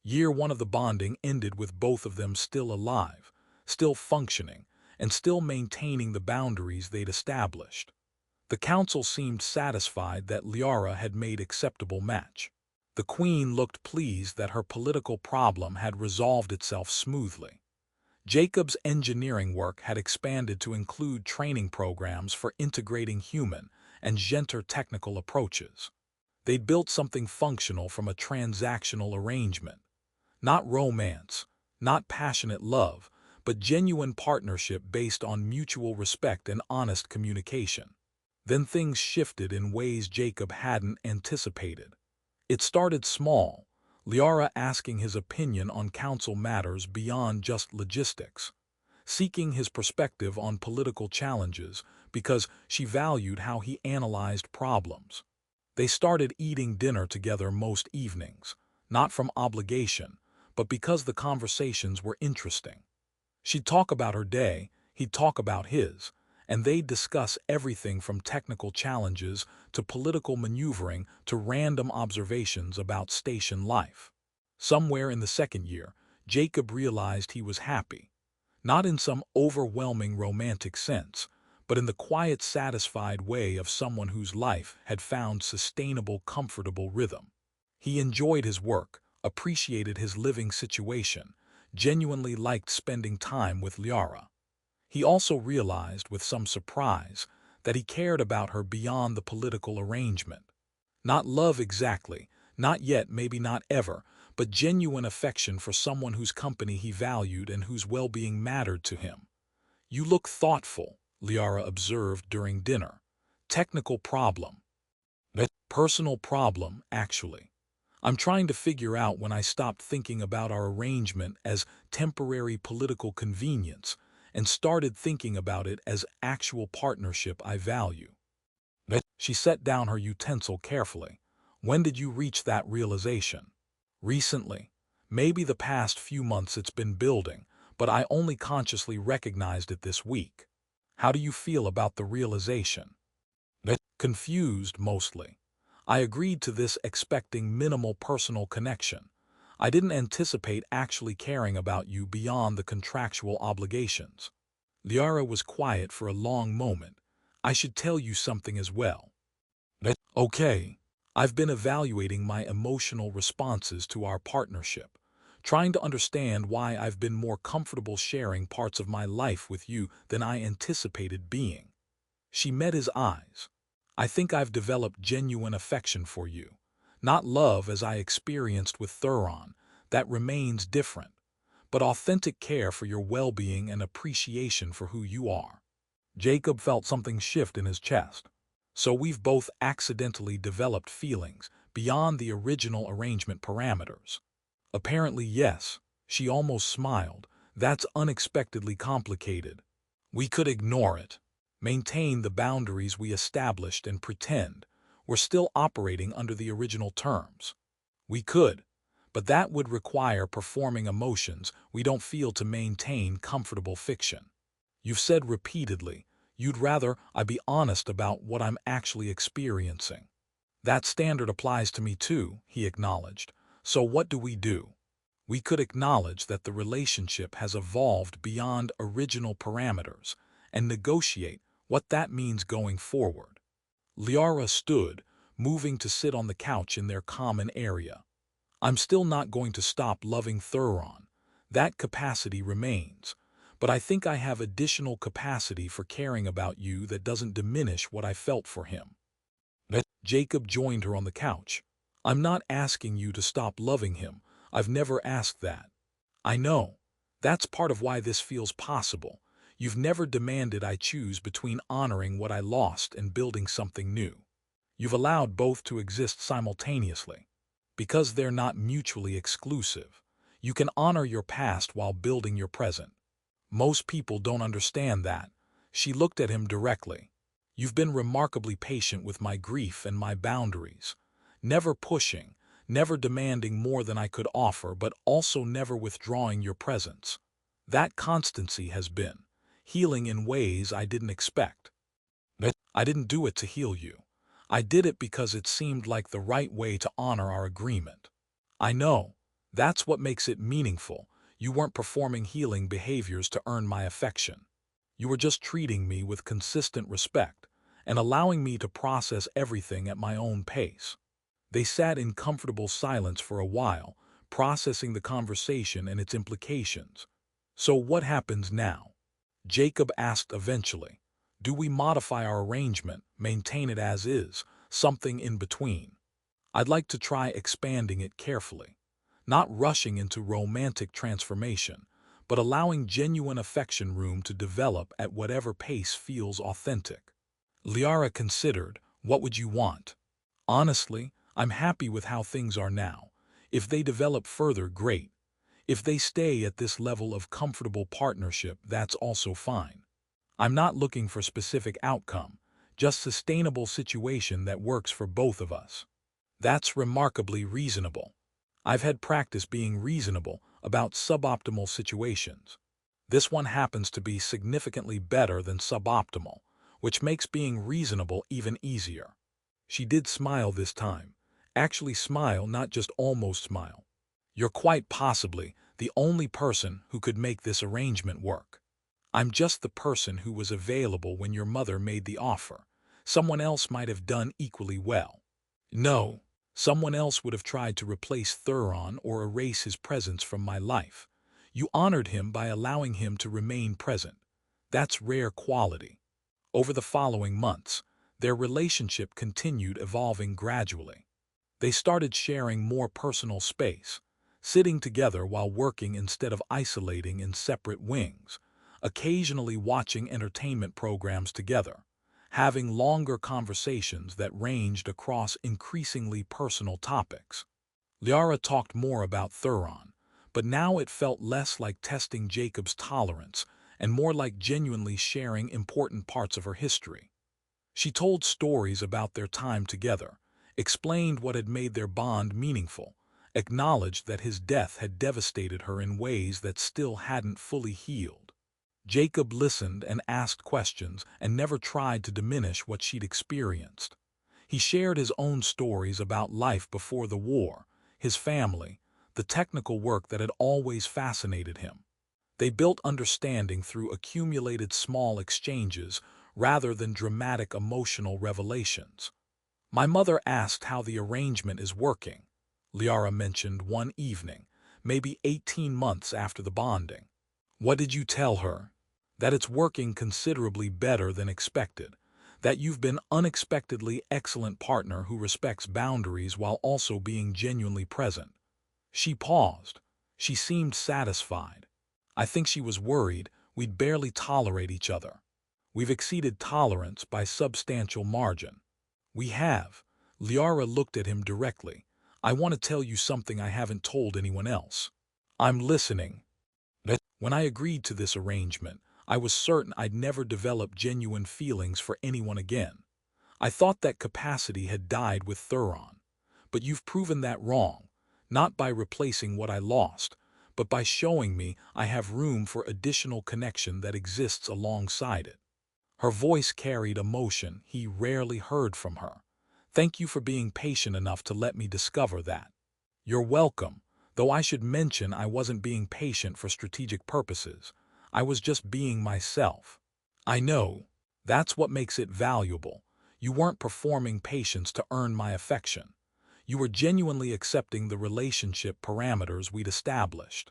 Year one of the bonding ended with both of them still alive, still functioning, and still maintaining the boundaries they'd established. The council seemed satisfied that Liara had made acceptable match. The queen looked pleased that her political problem had resolved itself smoothly. Jacob's engineering work had expanded to include training programs for integrating human and gender technical approaches. They'd built something functional from a transactional arrangement. Not romance, not passionate love, but genuine partnership based on mutual respect and honest communication. Then things shifted in ways Jacob hadn't anticipated. It started small, Liara asking his opinion on council matters beyond just logistics, seeking his perspective on political challenges because she valued how he analyzed problems. They started eating dinner together most evenings, not from obligation, but because the conversations were interesting. She'd talk about her day, he'd talk about his, and they'd discuss everything from technical challenges to political maneuvering to random observations about station life. Somewhere in the second year, Jacob realized he was happy, not in some overwhelming romantic sense, but in the quiet, satisfied way of someone whose life had found sustainable, comfortable rhythm. He enjoyed his work, appreciated his living situation, genuinely liked spending time with Liara. He also realized, with some surprise, that he cared about her beyond the political arrangement. Not love exactly, not yet, maybe not ever, but genuine affection for someone whose company he valued and whose well-being mattered to him. "You look thoughtful," Liara observed during dinner. "Technical problem." "Personal problem, actually. I'm trying to figure out when I stopped thinking about our arrangement as temporary political convenience and started thinking about it as actual partnership I value." She set down her utensil carefully. "When did you reach that realization?" "Recently. Maybe the past few months. It's been building, but I only consciously recognized it this week." "How do you feel about the realization?" "Confused, mostly. I agreed to this expecting minimal personal connection. I didn't anticipate actually caring about you beyond the contractual obligations." Liara was quiet for a long moment. "I should tell you something as well." "Okay. I've been evaluating my emotional responses to our partnership, trying to understand why I've been more comfortable sharing parts of my life with you than I anticipated being." She met his eyes. "I think I've developed genuine affection for you. Not love as I experienced with Thuron, that remains different, but authentic care for your well-being and appreciation for who you are." Jacob felt something shift in his chest. "So we've both accidentally developed feelings beyond the original arrangement parameters." "Apparently, yes." She almost smiled. "That's unexpectedly complicated. We could ignore it, maintain the boundaries we established and pretend we're still operating under the original terms. We could, but that would require performing emotions we don't feel to maintain comfortable fiction. You've said repeatedly, you'd rather I be honest about what I'm actually experiencing." "That standard applies to me too," he acknowledged. "So what do we do?" "We could acknowledge that the relationship has evolved beyond original parameters and negotiate what that means going forward." Liara stood, moving to sit on the couch in their common area. "I'm still not going to stop loving Thuron. That capacity remains. But I think I have additional capacity for caring about you that doesn't diminish what I felt for him." Jacob joined her on the couch. "I'm not asking you to stop loving him. I've never asked that. I know. That's part of why this feels possible. You've never demanded I choose between honoring what I lost and building something new. You've allowed both to exist simultaneously. Because they're not mutually exclusive. You can honor your past while building your present. Most people don't understand that." She looked at him directly. "You've been remarkably patient with my grief and my boundaries. Never pushing, never demanding more than I could offer, but also never withdrawing your presence. That constancy has been healing in ways I didn't expect." "I didn't do it to heal you. I did it because it seemed like the right way to honor our agreement." "I know. That's what makes it meaningful. You weren't performing healing behaviors to earn my affection. You were just treating me with consistent respect and allowing me to process everything at my own pace. They sat in comfortable silence for a while, processing the conversation and its implications. So what happens now? Jacob asked eventually. Do we modify our arrangement, maintain it as is, something in between? I'd like to try expanding it carefully, not rushing into romantic transformation, but allowing genuine affection room to develop at whatever pace feels authentic. Liara considered, what would you want? Honestly, I'm happy with how things are now. If they develop further, great. If they stay at this level of comfortable partnership, that's also fine. I'm not looking for specific outcome, just sustainable situation that works for both of us. That's remarkably reasonable. I've had practice being reasonable about suboptimal situations. This one happens to be significantly better than suboptimal, which makes being reasonable even easier. She did smile this time. Actually smile, not just almost smile. You're quite possibly the only person who could make this arrangement work. I'm just the person who was available when your mother made the offer. Someone else might have done equally well. No, someone else would have tried to replace Thuron or erase his presence from my life. You honored him by allowing him to remain present. That's rare quality. Over the following months, their relationship continued evolving gradually. They started sharing more personal space, sitting together while working instead of isolating in separate wings, occasionally watching entertainment programs together, having longer conversations that ranged across increasingly personal topics. Liara talked more about Thuron, but now it felt less like testing Jacob's tolerance and more like genuinely sharing important parts of her history. She told stories about their time together, explained what had made their bond meaningful, acknowledged that his death had devastated her in ways that still hadn't fully healed. Jacob listened and asked questions and never tried to diminish what she'd experienced. He shared his own stories about life before the war, his family, the technical work that had always fascinated him. They built understanding through accumulated small exchanges rather than dramatic emotional revelations. My mother asked how the arrangement is working, Liara mentioned one evening, maybe 18 months after the bonding. What did you tell her? That it's working considerably better than expected, that you've been unexpectedly excellent partner who respects boundaries while also being genuinely present. She paused. She seemed satisfied. I think she was worried we'd barely tolerate each other. We've exceeded tolerance by substantial margin. We have. Liara looked at him directly. I want to tell you something I haven't told anyone else. I'm listening. When I agreed to this arrangement, I was certain I'd never develop genuine feelings for anyone again. I thought that capacity had died with Thuron. But you've proven that wrong, not by replacing what I lost, but by showing me I have room for additional connection that exists alongside it. Her voice carried emotion he rarely heard from her. Thank you for being patient enough to let me discover that. You're welcome, though I should mention I wasn't being patient for strategic purposes. I was just being myself. I know. That's what makes it valuable. You weren't performing patience to earn my affection. You were genuinely accepting the relationship parameters we'd established.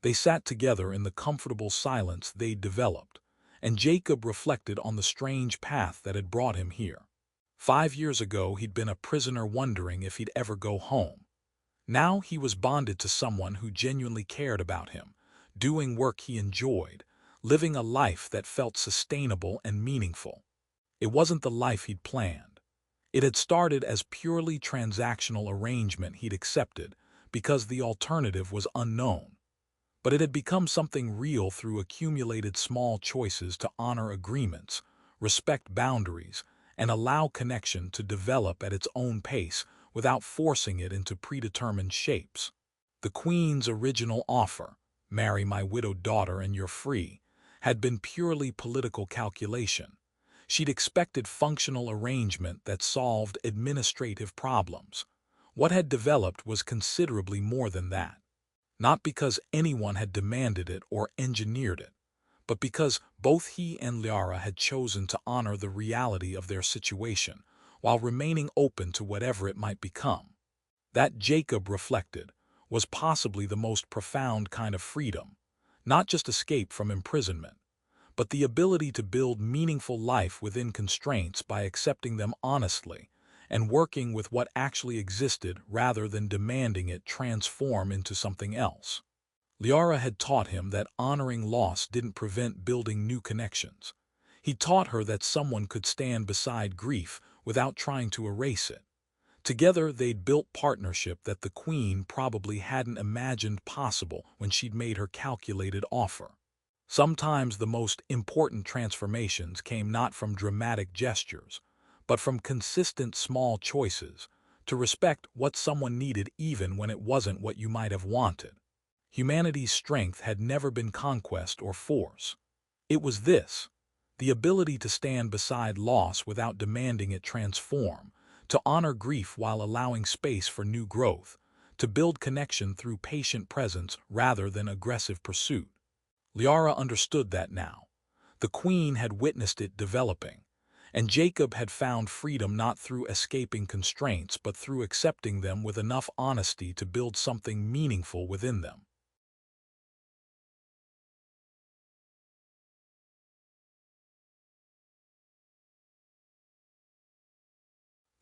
They sat together in the comfortable silence they'd developed, and Jacob reflected on the strange path that had brought him here. 5 years ago, he'd been a prisoner wondering if he'd ever go home. Now he was bonded to someone who genuinely cared about him, doing work he enjoyed, living a life that felt sustainable and meaningful. It wasn't the life he'd planned. It had started as purely transactional arrangement he'd accepted because the alternative was unknown. But it had become something real through accumulated small choices to honor agreements, respect boundaries, and allow connection to develop at its own pace without forcing it into predetermined shapes. The Queen's original offer, marry my widowed daughter and you're free, had been purely political calculation. She'd expected functional arrangement that solved administrative problems. What had developed was considerably more than that. not because anyone had demanded it or engineered it, but because both he and Liara had chosen to honor the reality of their situation while remaining open to whatever it might become. That, Jacob reflected, was possibly the most profound kind of freedom, not just escape from imprisonment, but the ability to build meaningful life within constraints by accepting them honestly and working with what actually existed rather than demanding it transform into something else. Liara had taught him that honoring loss didn't prevent building new connections. He taught her that someone could stand beside grief without trying to erase it. Together, they'd built partnership that the Queen probably hadn't imagined possible when she'd made her calculated offer. Sometimes the most important transformations came not from dramatic gestures, but from consistent small choices, to respect what someone needed even when it wasn't what you might have wanted. Humanity's strength had never been conquest or force. It was this, the ability to stand beside loss without demanding it transform, to honor grief while allowing space for new growth, to build connection through patient presence rather than aggressive pursuit. Liara understood that now. The Queen had witnessed it developing, and Jacob had found freedom not through escaping constraints but through accepting them with enough honesty to build something meaningful within them.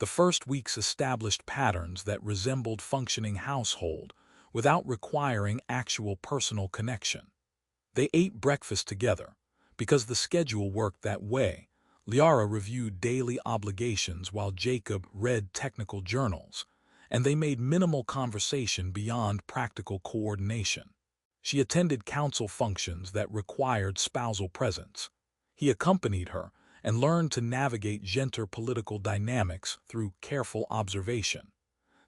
The first weeks established patterns that resembled functioning household without requiring actual personal connection. They ate breakfast together. Because the schedule worked that way, Liara reviewed daily obligations while Jacob read technical journals, and they made minimal conversation beyond practical coordination. She attended council functions that required spousal presence. He accompanied her and learned to navigate gender political dynamics through careful observation.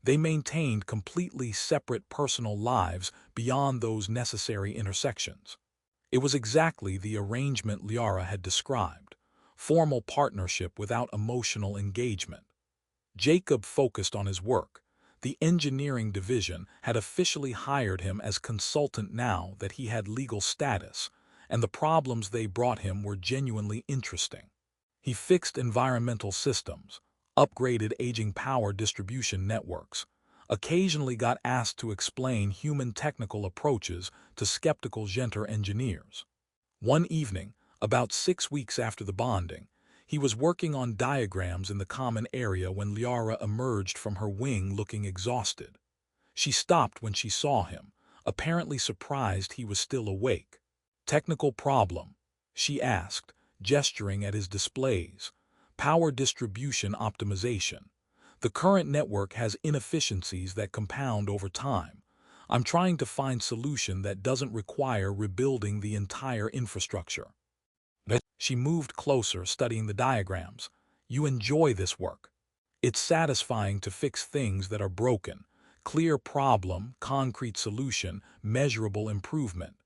They maintained completely separate personal lives beyond those necessary intersections. It was exactly the arrangement Liara had described, formal partnership without emotional engagement. Jacob focused on his work. The engineering division had officially hired him as consultant now that he had legal status, and the problems they brought him were genuinely interesting. He fixed environmental systems, upgraded aging power distribution networks, occasionally got asked to explain human technical approaches to skeptical genter engineers. One evening, about 6 weeks after the bonding, he was working on diagrams in the common area when Liara emerged from her wing looking exhausted. She stopped when she saw him, apparently surprised he was still awake. "Technical problem?" she asked, gesturing at his displays. "Power distribution optimization. The current network has inefficiencies that compound over time. I'm trying to find a solution that doesn't require rebuilding the entire infrastructure." She moved closer, studying the diagrams. "You enjoy this work. It's satisfying to fix things that are broken. Clear problem, concrete solution, measurable improvement."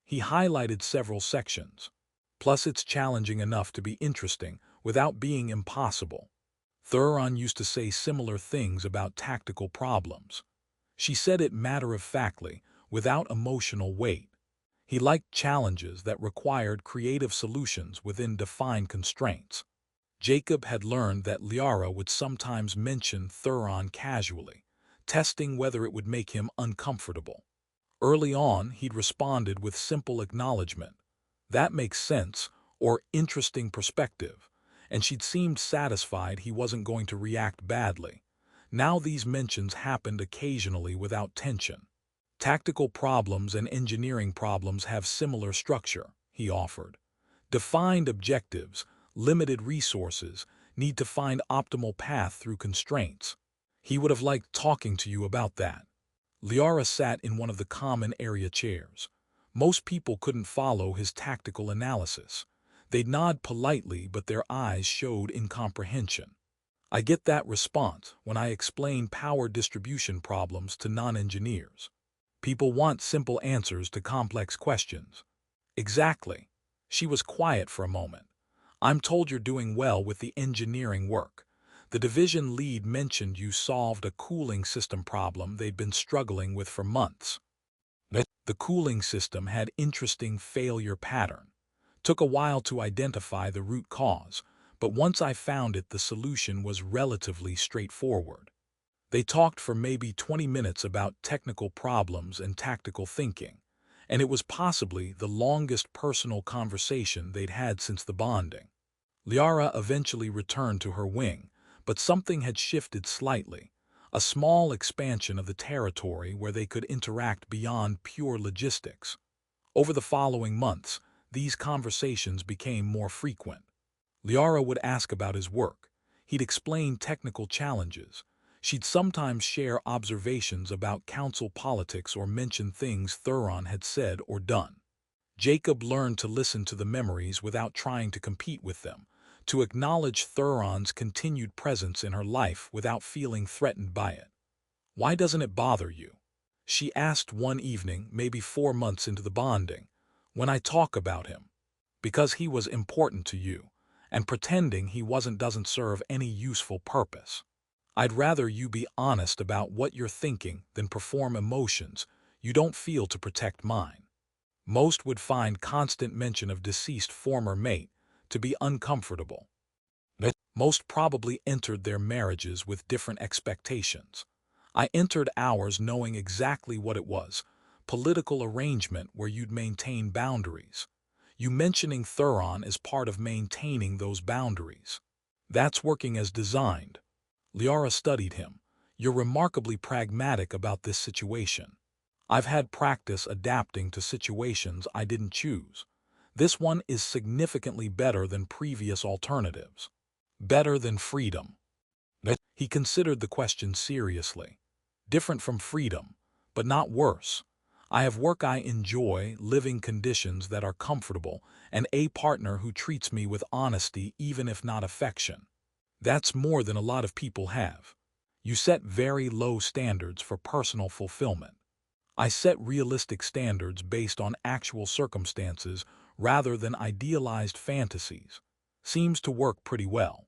He highlighted several sections. "Plus it's challenging enough to be interesting without being impossible." Thuron used to say similar things about tactical problems. She said it matter-of-factly, without emotional weight. He liked challenges that required creative solutions within defined constraints. Jacob had learned that Liara would sometimes mention Thuron casually, testing whether it would make him uncomfortable. Early on, he'd responded with simple acknowledgement. "That makes sense," or "interesting perspective," and she'd seemed satisfied he wasn't going to react badly. Now these mentions happened occasionally without tension. "Tactical problems and engineering problems have similar structure," he offered. "Defined objectives, limited resources, need to find optimal path through constraints." He would have liked talking to you about that. Liara sat in one of the common area chairs. Most people couldn't follow his tactical analysis. They'd nod politely, but their eyes showed incomprehension. "I get that response when I explain power distribution problems to non-engineers. People want simple answers to complex questions." "Exactly." She was quiet for a moment. "I'm told you're doing well with the engineering work. The division lead mentioned you solved a cooling system problem they'd been struggling with for months." The cooling system had interesting failure pattern. Took a while to identify the root cause, but once I found it, the solution was relatively straightforward. They talked for maybe 20 minutes about technical problems and tactical thinking, and it was possibly the longest personal conversation they'd had since the bonding. Liara eventually returned to her wing, but something had shifted slightly, a small expansion of the territory where they could interact beyond pure logistics. Over the following months, these conversations became more frequent. Liara would ask about his work. He'd explain technical challenges. She'd sometimes share observations about council politics or mention things Thuron had said or done. Jacob learned to listen to the memories without trying to compete with them, to acknowledge Thuron's continued presence in her life without feeling threatened by it. "Why doesn't it bother you?" she asked one evening, maybe 4 months into the bonding. "When I talk about him. Because he was important to you, and pretending he wasn't doesn't serve any useful purpose. I'd rather you be honest about what you're thinking than perform emotions you don't feel to protect mine." Most would find constant mention of deceased former mate to be uncomfortable. Most probably entered their marriages with different expectations. I entered ours knowing exactly what it was, political arrangement where you'd maintain boundaries. You mentioning Thuron is part of maintaining those boundaries. That's working as designed. Liara studied him. "You're remarkably pragmatic about this situation." "I've had practice adapting to situations I didn't choose. This one is significantly better than previous alternatives." "Better than freedom." He considered the question seriously. "Different from freedom, but not worse. I have work I enjoy, living conditions that are comfortable, and a partner who treats me with honesty even if not affection. That's more than a lot of people have. You set very low standards for personal fulfillment. I set realistic standards based on actual circumstances rather than idealized fantasies. Seems to work pretty well."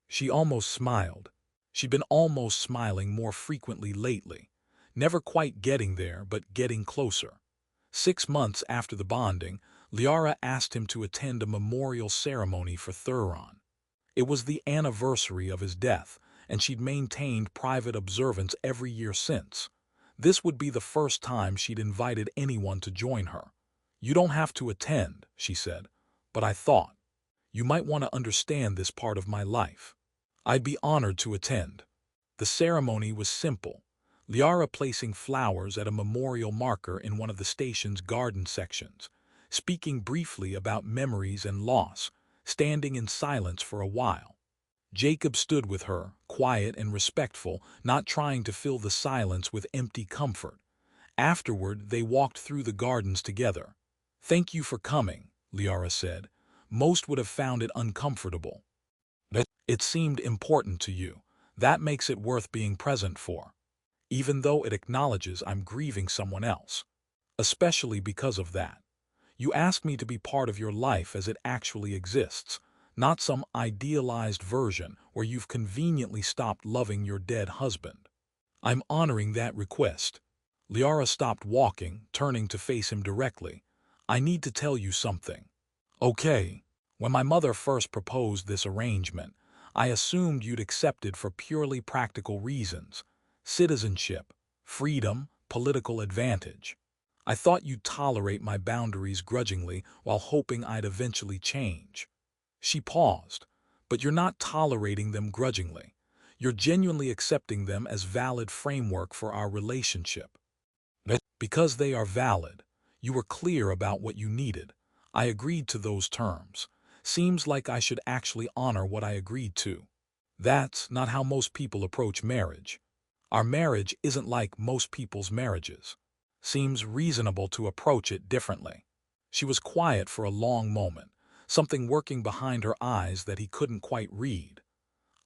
She almost smiled. She'd been almost smiling more frequently lately, never quite getting there but getting closer. 6 months after the bonding, Liara asked him to attend a memorial ceremony for Thuron. It was the anniversary of his death, and she'd maintained private observance every year since. This would be the first time she'd invited anyone to join her. "You don't have to attend," she said, "but I thought you might want to understand this part of my life. I'd be honored to attend." The ceremony was simple. Liara placing flowers at a memorial marker in one of the station's garden sections, speaking briefly about memories and loss, standing in silence for a while. Jacob stood with her, quiet and respectful, not trying to fill the silence with empty comfort. Afterward, they walked through the gardens together. "Thank you for coming," Liara said. "Most would have found it uncomfortable. It seemed important to you. That makes it worth being present for. Even though it acknowledges I'm grieving someone else. Especially because of that. You asked me to be part of your life as it actually exists, not some idealized version where you've conveniently stopped loving your dead husband. I'm honoring that request." Liara stopped walking, turning to face him directly. "I need to tell you something." "Okay. When my mother first proposed this arrangement, I assumed you'd accepted for purely practical reasons. Citizenship, freedom, political advantage. I thought you'd tolerate my boundaries grudgingly while hoping I'd eventually change." She paused. "But you're not tolerating them grudgingly. You're genuinely accepting them as valid framework for our relationship." "Because they are valid. You were clear about what you needed. I agreed to those terms. Seems like I should actually honor what I agreed to. That's not how most people approach marriage. Our marriage isn't like most people's marriages. Seems reasonable to approach it differently." She was quiet for a long moment, something working behind her eyes that he couldn't quite read.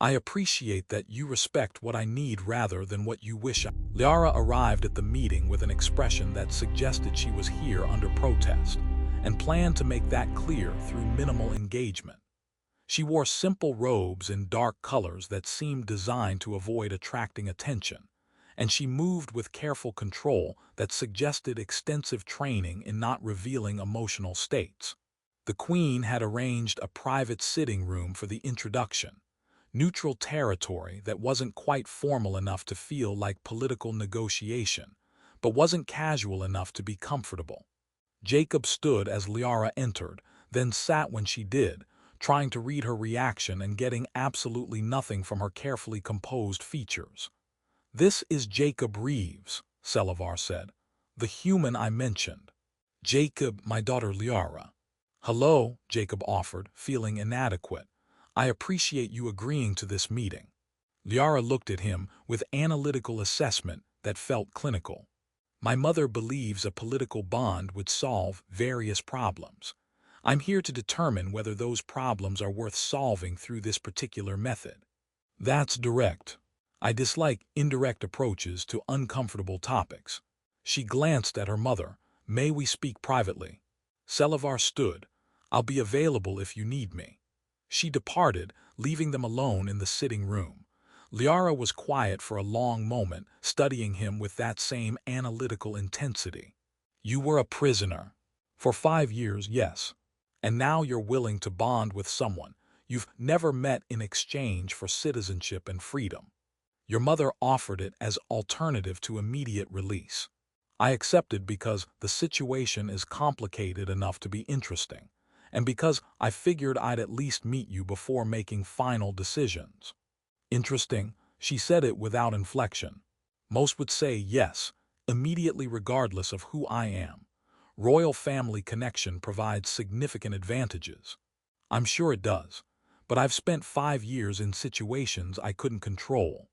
"I appreciate that you respect what I need rather than what you wish I—" Liara arrived at the meeting with an expression that suggested she was here under protest, and planned to make that clear through minimal engagement. She wore simple robes in dark colors that seemed designed to avoid attracting attention, and she moved with careful control that suggested extensive training in not revealing emotional states. The Queen had arranged a private sitting room for the introduction, neutral territory that wasn't quite formal enough to feel like political negotiation, but wasn't casual enough to be comfortable. Jacob stood as Liara entered, then sat when she did, trying to read her reaction and getting absolutely nothing from her carefully composed features. "This is Jacob Reeves," Selivar said. "The human I mentioned." "Jacob, my daughter Liara." "Hello," Jacob offered, feeling inadequate. "I appreciate you agreeing to this meeting." Liara looked at him with analytical assessment that felt clinical. "My mother believes a political bond would solve various problems. I'm here to determine whether those problems are worth solving through this particular method." "That's direct. I dislike indirect approaches to uncomfortable topics." She glanced at her mother. "May we speak privately?" Selivar stood. "I'll be available if you need me." She departed, leaving them alone in the sitting room. Liara was quiet for a long moment, studying him with that same analytical intensity. "You were a prisoner. For 5 years, yes. And now you're willing to bond with someone you've never met in exchange for citizenship and freedom. Your mother offered it as alternative to immediate release. I accepted because the situation is complicated enough to be interesting, and because I figured I'd at least meet you before making final decisions." "Interesting," she said it without inflection. "Most would say yes, immediately regardless of who I am. Royal family connection provides significant advantages." "I'm sure it does, but I've spent 5 years in situations I couldn't control.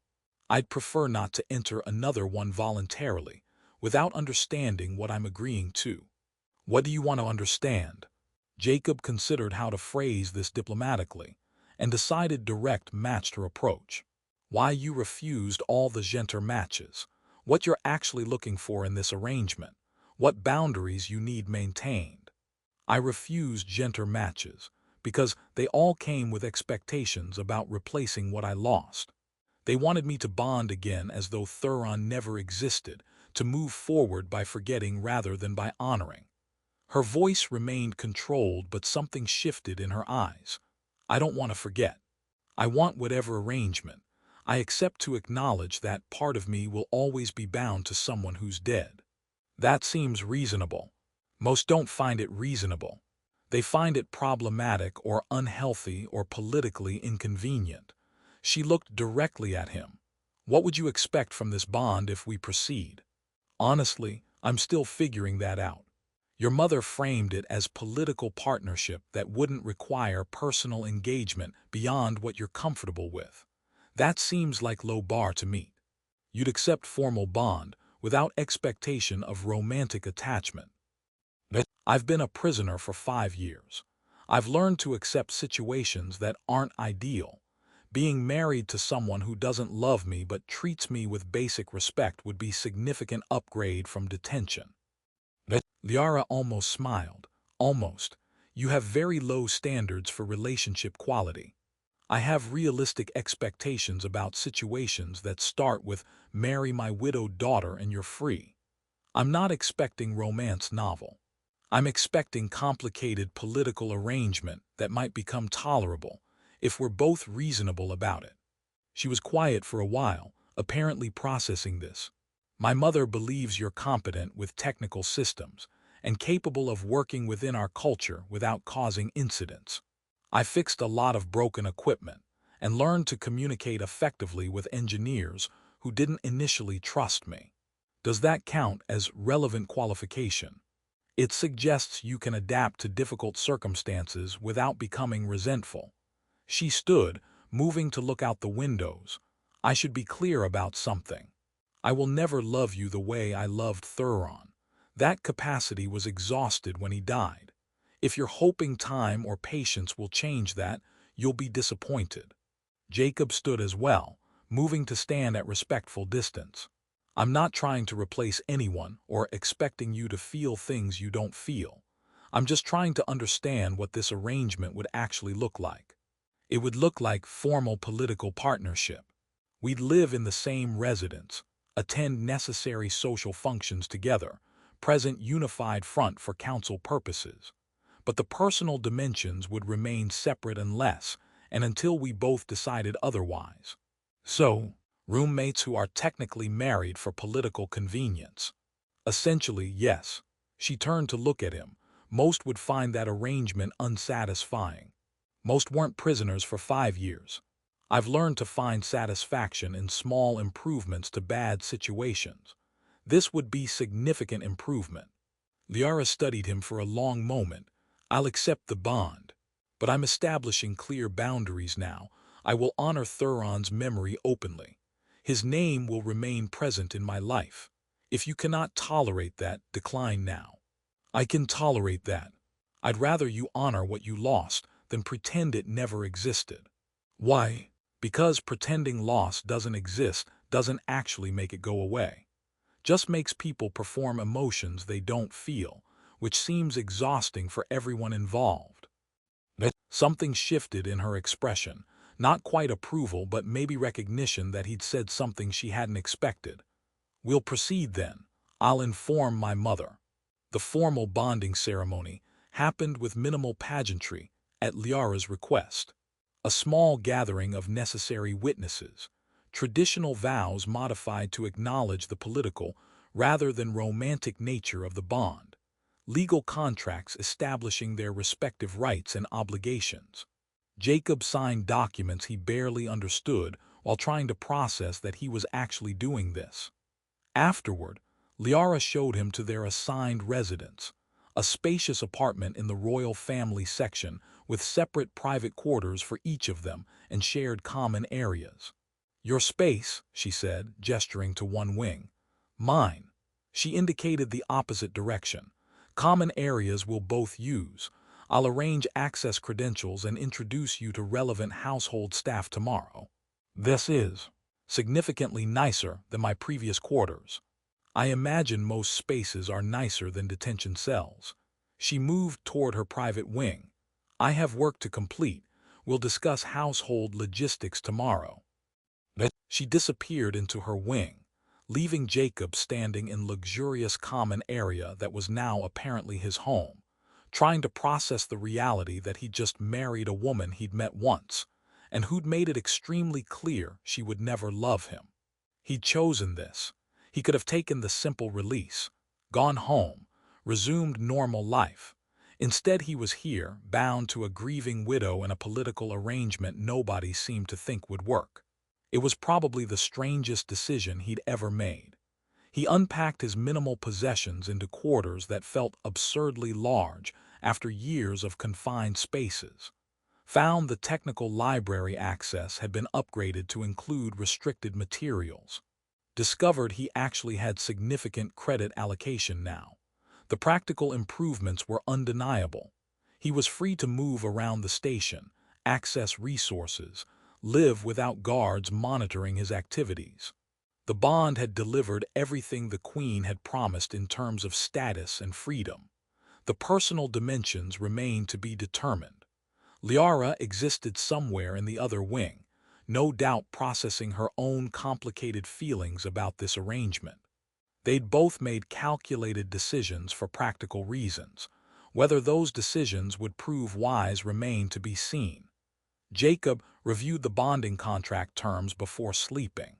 I'd prefer not to enter another one voluntarily, without understanding what I'm agreeing to." "What do you want to understand?" Jacob considered how to phrase this diplomatically, and decided direct matched her approach. "Why you refused all the gender matches, what you're actually looking for in this arrangement, what boundaries you need maintained." "I refused gender matches because they all came with expectations about replacing what I lost. They wanted me to bond again as though Thuron never existed, to move forward by forgetting rather than by honoring." Her voice remained controlled, but something shifted in her eyes. "I don't want to forget. I want whatever arrangement. I accept to acknowledge that part of me will always be bound to someone who's dead." "That seems reasonable." "Most don't find it reasonable. They find it problematic or unhealthy or politically inconvenient." She looked directly at him. "What would you expect from this bond if we proceed?" "Honestly, I'm still figuring that out. Your mother framed it as political partnership that wouldn't require personal engagement beyond what you're comfortable with. That seems like low bar to meet. You'd accept formal bond without expectation of romantic attachment." "I've been a prisoner for 5 years. I've learned to accept situations that aren't ideal. Being married to someone who doesn't love me but treats me with basic respect would be significant upgrade from detention." Liara almost smiled. "Almost. You have very low standards for relationship quality. I have realistic expectations about situations that start with 'marry my widowed daughter and you're free.' I'm not expecting romance novel. I'm expecting complicated political arrangement that might become tolerable if we're both reasonable about it." She was quiet for a while, apparently processing this. "My mother believes you're competent with technical systems and capable of working within our culture without causing incidents. I fixed a lot of broken equipment and learned to communicate effectively with engineers who didn't initially trust me. Does that count as relevant qualification? It suggests you can adapt to difficult circumstances without becoming resentful." She stood, moving to look out the windows. "I should be clear about something. I will never love you the way I loved Thuron. That capacity was exhausted when he died. If you're hoping time or patience will change that, you'll be disappointed." Jacob stood as well, moving to stand at respectful distance. "I'm not trying to replace anyone or expecting you to feel things you don't feel. I'm just trying to understand what this arrangement would actually look like. It would look like formal political partnership. We'd live in the same residence. attend necessary social functions together, present unified front for council purposes. But the personal dimensions would remain separate unless and until we both decided otherwise. So, roommates who are technically married for political convenience. Essentially, yes. She turned to look at him. Most would find that arrangement unsatisfying. Most weren't prisoners for 5 years. I've learned to find satisfaction in small improvements to bad situations. This would be significant improvement. Liara studied him for a long moment. I'll accept the bond. But I'm establishing clear boundaries now. I will honor Thuron's memory openly. His name will remain present in my life. If you cannot tolerate that, decline now. I can tolerate that. I'd rather you honor what you lost than pretend it never existed. Why? Because pretending loss doesn't exist doesn't actually make it go away. Just makes people perform emotions they don't feel, which seems exhausting for everyone involved. Something shifted in her expression, not quite approval but maybe recognition that he'd said something she hadn't expected. We'll proceed then. I'll inform my mother. The formal bonding ceremony happened with minimal pageantry at Liara's request. A small gathering of necessary witnesses, traditional vows modified to acknowledge the political rather than romantic nature of the bond, legal contracts establishing their respective rights and obligations. Jacob signed documents he barely understood while trying to process that he was actually doing this. Afterward, Liara showed him to their assigned residence, a spacious apartment in the royal family section with separate private quarters for each of them and shared common areas. Your space, she said, gesturing to one wing. Mine. She indicated the opposite direction. Common areas we'll both use. I'll arrange access credentials and introduce you to relevant household staff tomorrow. This is significantly nicer than my previous quarters. I imagine most spaces are nicer than detention cells. She moved toward her private wing. I have work to complete. We'll discuss household logistics tomorrow. She disappeared into her wing, leaving Jacob standing in luxurious common area that was now apparently his home, trying to process the reality that he'd just married a woman he'd met once, and who'd made it extremely clear she would never love him. He'd chosen this. He could have taken the simple release, gone home, resumed normal life. Instead, he was here, bound to a grieving widow and a political arrangement nobody seemed to think would work. It was probably the strangest decision he'd ever made. He unpacked his minimal possessions into quarters that felt absurdly large after years of confined spaces. Found the technical library access had been upgraded to include restricted materials. Discovered he actually had significant credit allocation now. The practical improvements were undeniable. He was free to move around the station, access resources, live without guards monitoring his activities. The bond had delivered everything the Queen had promised in terms of status and freedom. The personal dimensions remained to be determined. Liara existed somewhere in the other wing, no doubt processing her own complicated feelings about this arrangement. They'd both made calculated decisions for practical reasons. Whether those decisions would prove wise remained to be seen. Jacob reviewed the bonding contract terms before sleeping.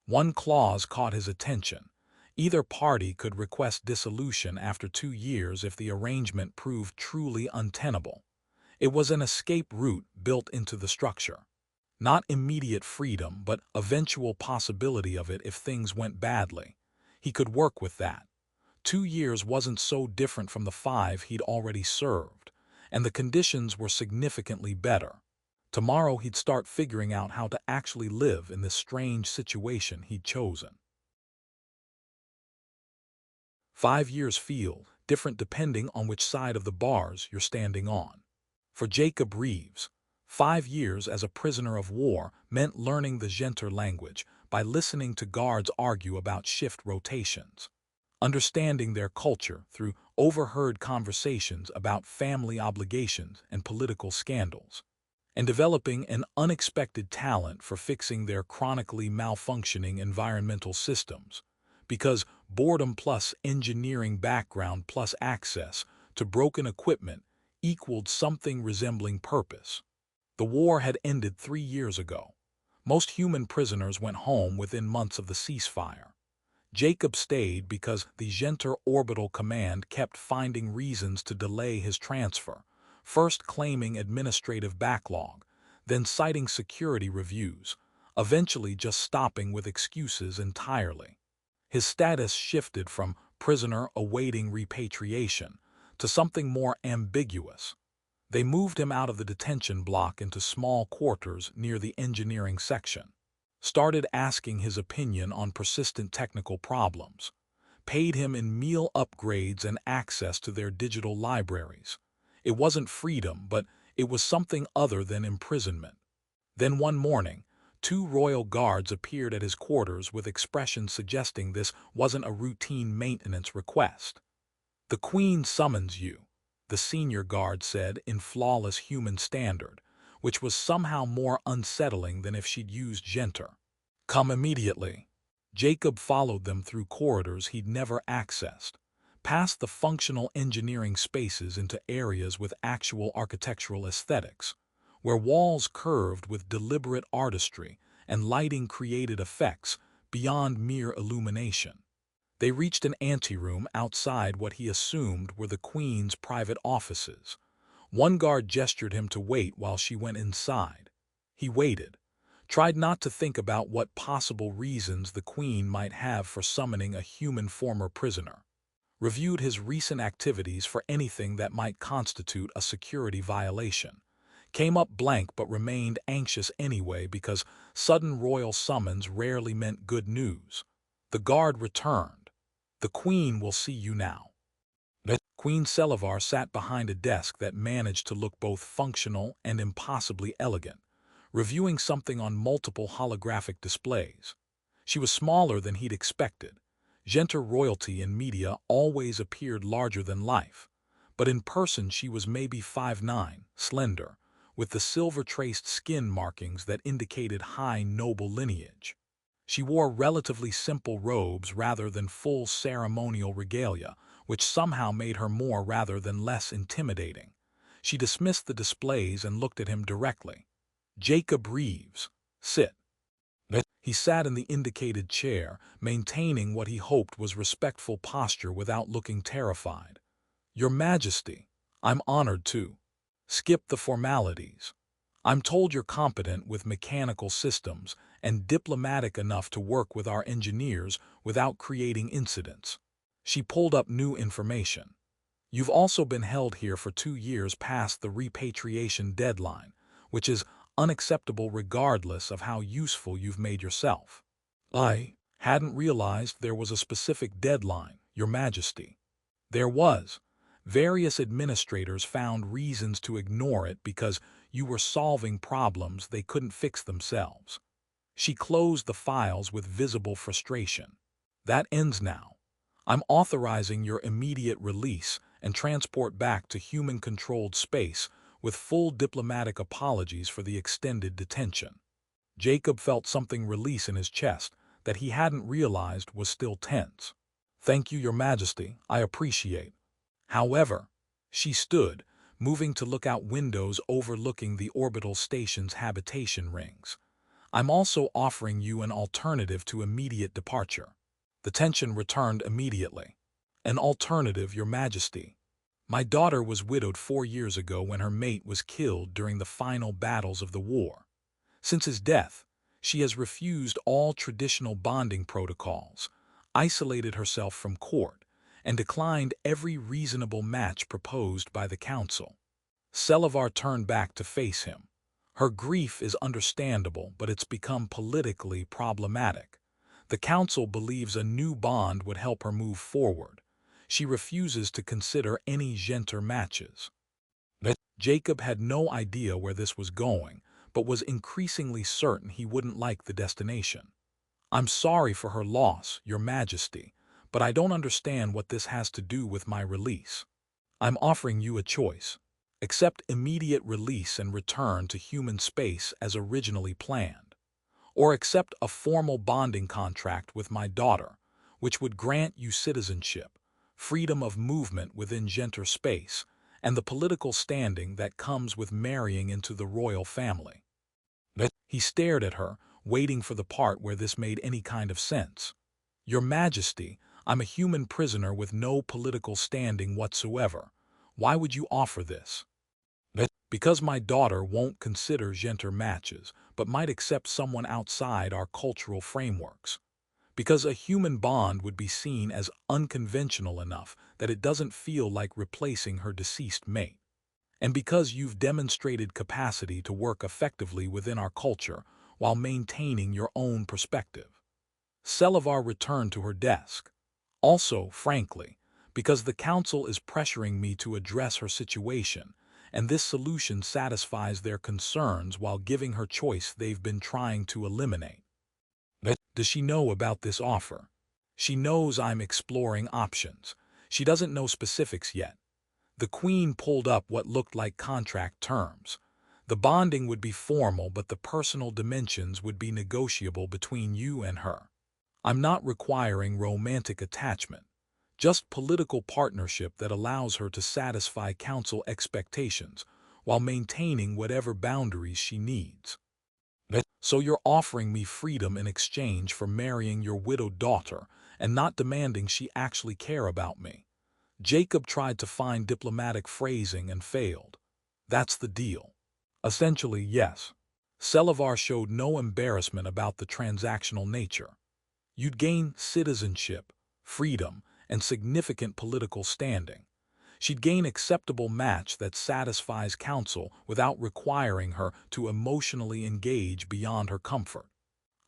One clause caught his attention. Either party could request dissolution after 2 years if the arrangement proved truly untenable. It was an escape route built into the structure. Not immediate freedom, but eventual possibility of it if things went badly. He could work with that. 2 years wasn't so different from the 5 he'd already served, and the conditions were significantly better. Tomorrow he'd start figuring out how to actually live in this strange situation he'd chosen. 5 years feel different depending on which side of the bars you're standing on. For Jacob Reeves, 5 years as a prisoner of war meant learning the Genter language by listening to guards argue about shift rotations, understanding their culture through overheard conversations about family obligations and political scandals, and developing an unexpected talent for fixing their chronically malfunctioning environmental systems, because boredom plus engineering background plus access to broken equipment equaled something resembling purpose. The war had ended 3 years ago. Most human prisoners went home within months of the ceasefire. Jacob stayed because the Genter Orbital Command kept finding reasons to delay his transfer, first claiming administrative backlog, then citing security reviews, eventually just stopping with excuses entirely. His status shifted from prisoner awaiting repatriation to something more ambiguous. They moved him out of the detention block into small quarters near the engineering section, started asking his opinion on persistent technical problems, paid him in meal upgrades and access to their digital libraries. It wasn't freedom, but it was something other than imprisonment. Then one morning, 2 royal guards appeared at his quarters with expressions suggesting this wasn't a routine maintenance request. "The Queen summons you," the senior guard said in flawless human standard, which was somehow more unsettling than if she'd used Genter. "Come immediately." Jacob followed them through corridors he'd never accessed, past the functional engineering spaces into areas with actual architectural aesthetics, where walls curved with deliberate artistry and lighting created effects beyond mere illumination. They reached an anteroom outside what he assumed were the Queen's private offices. One guard gestured him to wait while she went inside. He waited, tried not to think about what possible reasons the Queen might have for summoning a human former prisoner, reviewed his recent activities for anything that might constitute a security violation, came up blank but remained anxious anyway because sudden royal summons rarely meant good news. The guard returned. "The Queen will see you now." Queen Selivar sat behind a desk that managed to look both functional and impossibly elegant, reviewing something on multiple holographic displays. She was smaller than he'd expected. Genter royalty in media always appeared larger than life, but in person she was maybe 5'9", slender, with the silver-traced skin markings that indicated high noble lineage. She wore relatively simple robes rather than full ceremonial regalia, which somehow made her more rather than less intimidating. She dismissed the displays and looked at him directly. "Jacob Reeves, sit." He sat in the indicated chair, maintaining what he hoped was respectful posture without looking terrified. "Your Majesty, I'm honored to." "Skip the formalities. I'm told you're competent with mechanical systems and diplomatic enough to work with our engineers without creating incidents." She pulled up new information. "You've also been held here for 2 years past the repatriation deadline, which is unacceptable regardless of how useful you've made yourself." "I hadn't realized there was a specific deadline, Your Majesty." "There was. Various administrators found reasons to ignore it because you were solving problems they couldn't fix themselves." She closed the files with visible frustration. "That ends now. I'm authorizing your immediate release and transport back to human-controlled space with full diplomatic apologies for the extended detention." Jacob felt something release in his chest that he hadn't realized was still tense. "Thank you, Your Majesty. I appreciate." However, she stood, moving to look out windows overlooking the orbital station's habitation rings. "I'm also offering you an alternative to immediate departure." The tension returned immediately. "An alternative, Your Majesty? My daughter was widowed 4 years ago when her mate was killed during the final battles of the war. Since his death, she has refused all traditional bonding protocols, isolated herself from court, and declined every reasonable match proposed by the council." Selivar turned back to face him. "Her grief is understandable, but it's become politically problematic. The council believes a new bond would help her move forward. She refuses to consider any Genter matches." Jacob had no idea where this was going, but was increasingly certain he wouldn't like the destination. "I'm sorry for her loss, Your Majesty, but I don't understand what this has to do with my release. I'm offering you a choice. Accept immediate release and return to human space as originally planned. Or accept a formal bonding contract with my daughter, which would grant you citizenship, freedom of movement within Genter space, and the political standing that comes with marrying into the royal family. He stared at her, waiting for the part where this made any kind of sense. Your Majesty, I'm a human prisoner with no political standing whatsoever. Why would you offer this? Because my daughter won't consider Genter matches, but might accept someone outside our cultural frameworks. Because a human bond would be seen as unconventional enough that it doesn't feel like replacing her deceased mate. And because you've demonstrated capacity to work effectively within our culture while maintaining your own perspective. Selivar returned to her desk. Also, frankly, because the council is pressuring me to address her situation, and this solution satisfies their concerns while giving her choice they've been trying to eliminate. Does she know about this offer? She knows I'm exploring options. She doesn't know specifics yet. The Queen pulled up what looked like contract terms. The bonding would be formal, but the personal dimensions would be negotiable between you and her. I'm not requiring romantic attachment, just political partnership that allows her to satisfy council expectations while maintaining whatever boundaries she needs. So you're offering me freedom in exchange for marrying your widowed daughter and not demanding she actually care about me. Jacob tried to find diplomatic phrasing and failed. That's the deal. Essentially, yes. Selivar showed no embarrassment about the transactional nature. You'd gain citizenship, freedom, and significant political standing. She'd gain acceptable match that satisfies council without requiring her to emotionally engage beyond her comfort.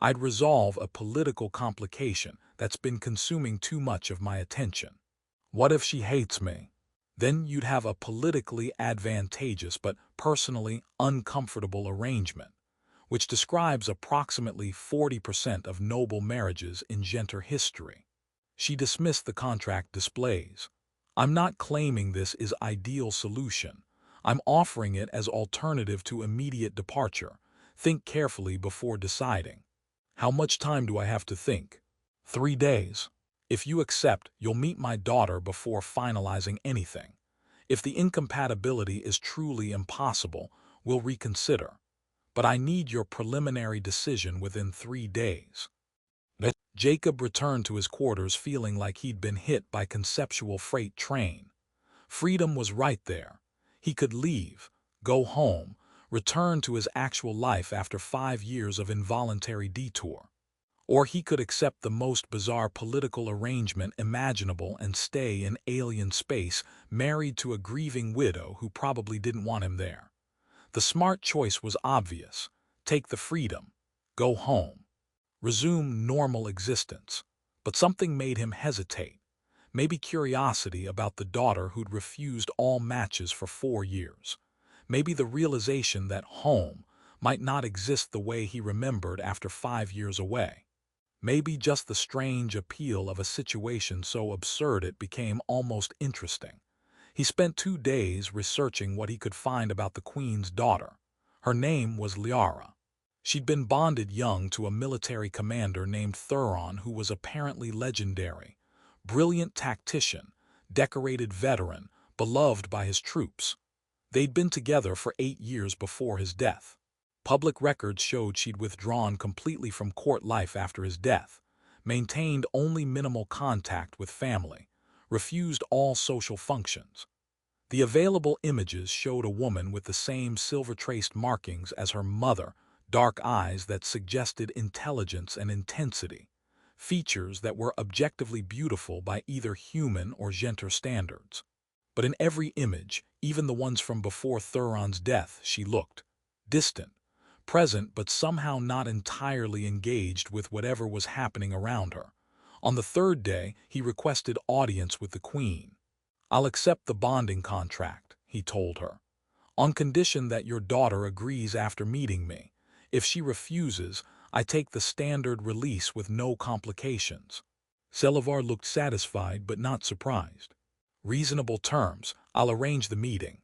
I'd resolve a political complication that's been consuming too much of my attention. What if she hates me? Then you'd have a politically advantageous but personally uncomfortable arrangement, which describes approximately 40% of noble marriages in Genter history. She dismissed the contract displays. I'm not claiming this is ideal solution. I'm offering it as alternative to immediate departure. Think carefully before deciding. How much time do I have to think? 3 days. If you accept, you'll meet my daughter before finalizing anything. If the incompatibility is truly impossible, we'll reconsider. But I need your preliminary decision within 3 days. Jacob returned to his quarters feeling like he'd been hit by conceptual freight train. Freedom was right there. He could leave, go home, return to his actual life after 5 years of involuntary detour. Or he could accept the most bizarre political arrangement imaginable and stay in alien space, married to a grieving widow who probably didn't want him there. The smart choice was obvious. Take the freedom. Go home. Resume normal existence. But something made him hesitate. Maybe curiosity about the daughter who'd refused all matches for 4 years. Maybe the realization that home might not exist the way he remembered after 5 years away. Maybe just the strange appeal of a situation so absurd it became almost interesting. He spent 2 days researching what he could find about the Queen's daughter. Her name was Liara. She'd been bonded young to a military commander named Thuron who was apparently legendary. Brilliant tactician, decorated veteran, beloved by his troops. They'd been together for 8 years before his death. Public records showed she'd withdrawn completely from court life after his death, maintained only minimal contact with family, refused all social functions. The available images showed a woman with the same silver-traced markings as her mother, dark eyes that suggested intelligence and intensity, features that were objectively beautiful by either human or Genter standards. But in every image, even the ones from before Thuron's death, she looked distant, present but somehow not entirely engaged with whatever was happening around her. On the 3rd day, he requested audience with the Queen. I'll accept the bonding contract, he told her, on condition that your daughter agrees after meeting me. If she refuses, I take the standard release with no complications. Selivar looked satisfied but not surprised. Reasonable terms. I'll arrange the meeting.